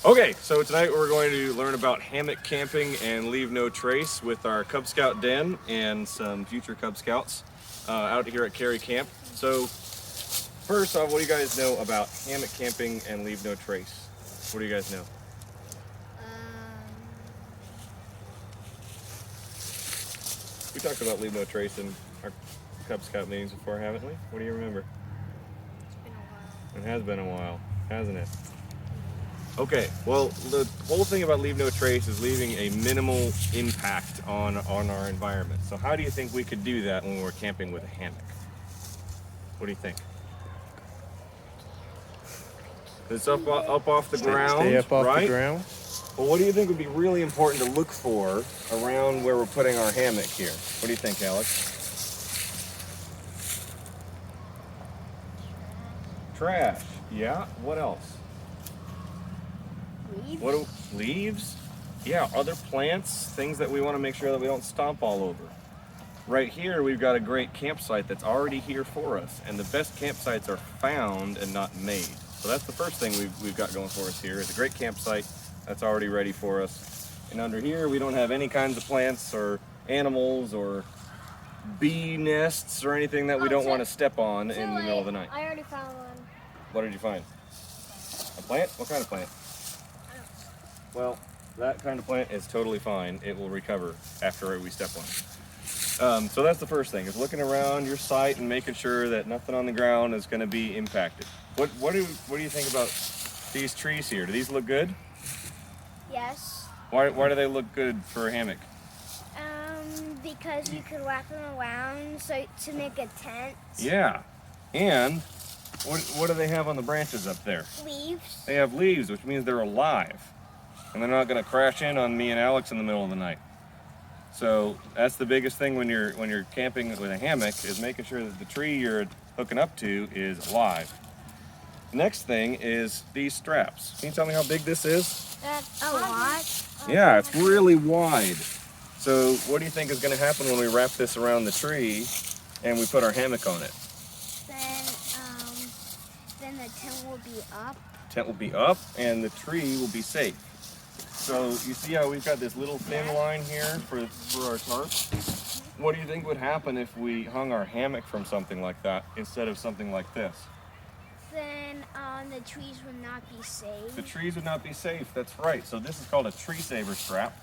Okay, so tonight we're going to learn about hammock camping and leave no trace with our Cub Scout Den and some future Cub Scouts out here at Cary Camp. So first off, what do you guys know about hammock camping and leave no trace? What do you guys know? We talked about leave no trace in our Cub Scout meetings before, haven't we? What do you remember? It's been a while. It has been a while, hasn't it? Okay, well, the whole thing about leave no trace is leaving a minimal impact on our environment. So how do you think we could do that when we're camping with a hammock? What do you think? It's up off the ground, Stay up off right? the ground. Well, what do you think would be really important to look for around where we're putting our hammock here? What do you think, Alex? Trash. Yeah. What else? Leaves? Leaves? Yeah, other plants, things that we want to make sure that we don't stomp all over. Right here, we've got a great campsite that's already here for us, and the best campsites are found and not made. So that's the first thing we've got going for us here, is a great campsite that's already ready for us. And under here, we don't have any kinds of plants or animals or bee nests or anything that we don't want to step on in the middle of the night. I already found one. What did you find? A plant? What kind of plant? Well, that kind of plant is totally fine. It will recover after we step on it. So that's the first thing, is looking around your site and making sure that nothing on the ground is going to be impacted. What do you think about these trees here? Do these look good? Yes. Why do they look good for a hammock? Because you could wrap them around so to make a tent. Yeah. And what do they have on the branches up there? Leaves. They have leaves, which means they're alive. And they're not going to crash in on me and Alex in the middle of the night. So that's the biggest thing when you're camping with a hammock, is making sure that the tree you're hooking up to is alive. Next thing is these straps. Can you tell me how big this is? That's a lot. Yeah, it's really wide. So what do you think is going to happen when we wrap this around the tree and we put our hammock on it? Then the tent will be up. Tent will be up and the tree will be safe. So you see how we've got this little thin line here for our tarp? What do you think would happen if we hung our hammock from something like that instead of something like this? Then the trees would not be safe. The trees would not be safe, that's right. So this is called a tree saver strap.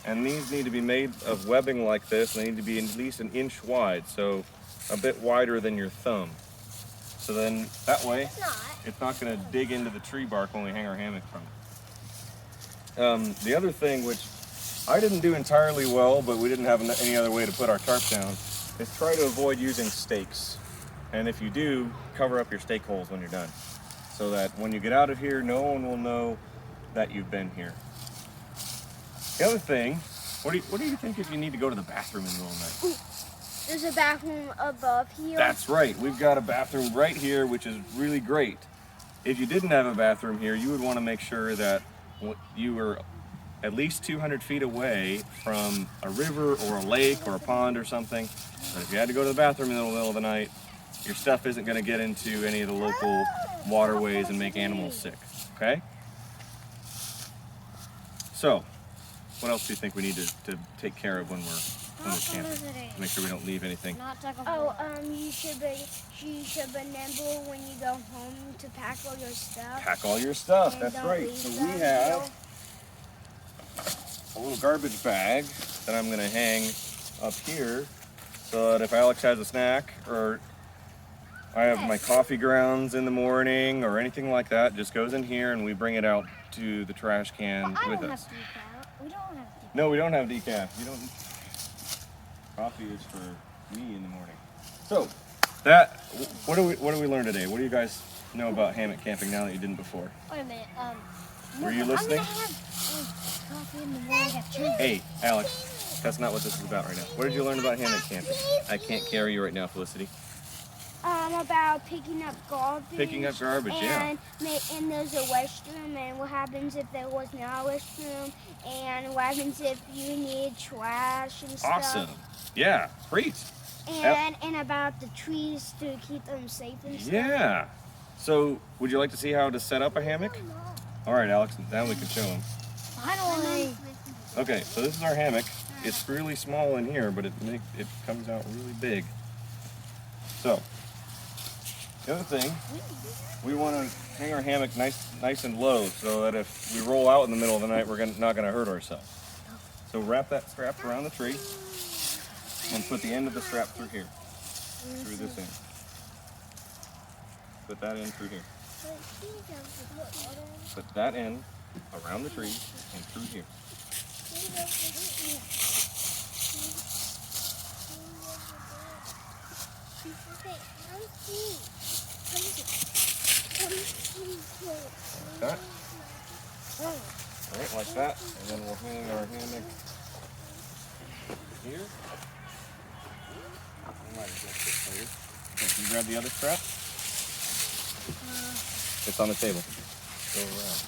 And these need to be made of webbing like this. They need to be at least an inch wide, so a bit wider than your thumb. So then that way, it's not going to dig into the tree bark when we hang our hammock from it. The other thing, which I didn't do entirely well, but we didn't have any other way to put our tarp down, is try to avoid using stakes. And if you do, cover up your stake holes when you're done, so that when you get out of here, no one will know that you've been here. The other thing, what do you think if you need to go to the bathroom in the middle of the night? There's a bathroom above here. That's right. We've got a bathroom right here, which is really great. If you didn't have a bathroom here, you would want to make sure that you were at least 200 feet away from a river or a lake or a pond or something. But if you had to go to the bathroom in the middle of the night, your stuff isn't going to get into any of the local waterways and make animals sick. Okay? So, what else do you think we need to take care of when we're camping? Make sure we don't leave anything. You should be nimble when you go home to pack all your stuff. Pack all your stuff, And that's don't right. leave So them we have a little garbage bag that I'm gonna hang up here so that if Alex has a snack or I have my coffee grounds in the morning or anything like that, just goes in here and we bring it out to the trash can with us. We don't have decaf. No, we don't have decaf. You don't. Coffee is for me in the morning. So, what do we learn today? What do you guys know about hammock camping now that you didn't before? Wait a minute. Were you listening? I'm gonna have coffee in the morning at 2. Hey, Alex, that's not what this is about right now. What did you learn about hammock camping? I can't carry you right now, Felicity. About picking up garbage. Picking up garbage, yeah. And there's a restroom, and what happens if there was not a restroom, and what happens if you need trash and stuff. Awesome. Yeah, great. And about the trees to keep them safe and stuff. Yeah. So, would you like to see how to set up a hammock? All right, Alex, now we can show them. Finally. Okay, so this is our hammock. It's really small in here, but it comes out really big. So, the other thing, we want to hang our hammock nice and low so that if we roll out in the middle of the night, we're not going to hurt ourselves. So wrap that strap around the tree and put the end of the strap through here, through this end. Put that end through here. Put that end around the tree and through here. Like that. Alright, like that. And then we'll hang our hammock here. I might adjust this later. Can you grab the other strap? It's on the table. Go around.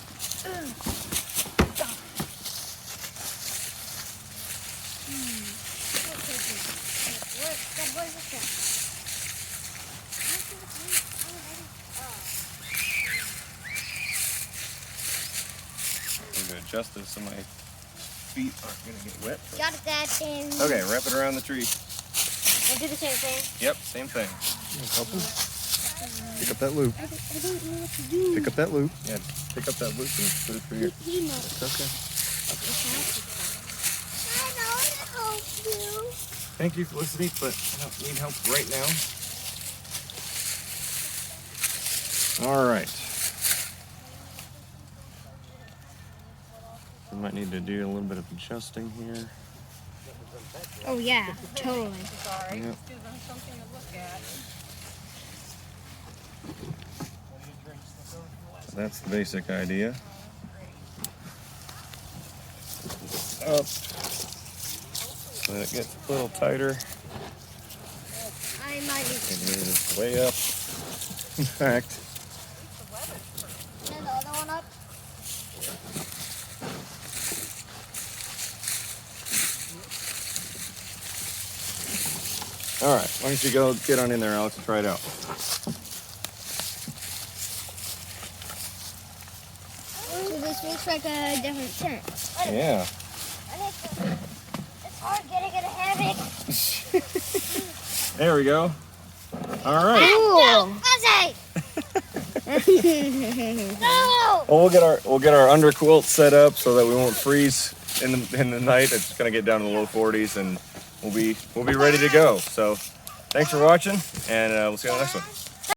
I'm going to adjust this so my feet aren't going to get wet. Got that thing. Okay, wrap it around the tree. We'll do the same thing. Yep, same thing. Help him. Pick up that loop. I don't know what to do. Pick up that loop. Yeah, pick up that loop and put it through here. He knows. It's okay. I know to help you. Thank you for listening, but I don't need help right now. All right. We might need to do a little bit of adjusting here. Oh yeah, totally. Yep. Give them something to look at. That's the basic idea. Up. So that it gets a little tighter. I might need It is way up. In fact, the other one up. all right. Why don't you go get on in there, Alex, and try it out. So this looks like a different tent. Yeah. It's hard getting in a hammock. There we go. All right. Cool. No! Well, we'll get our underquilt set up so that we won't freeze in the night. It's gonna get down to the low 40s, and we'll be ready to go. So, thanks for watching, and we'll see you on the next one.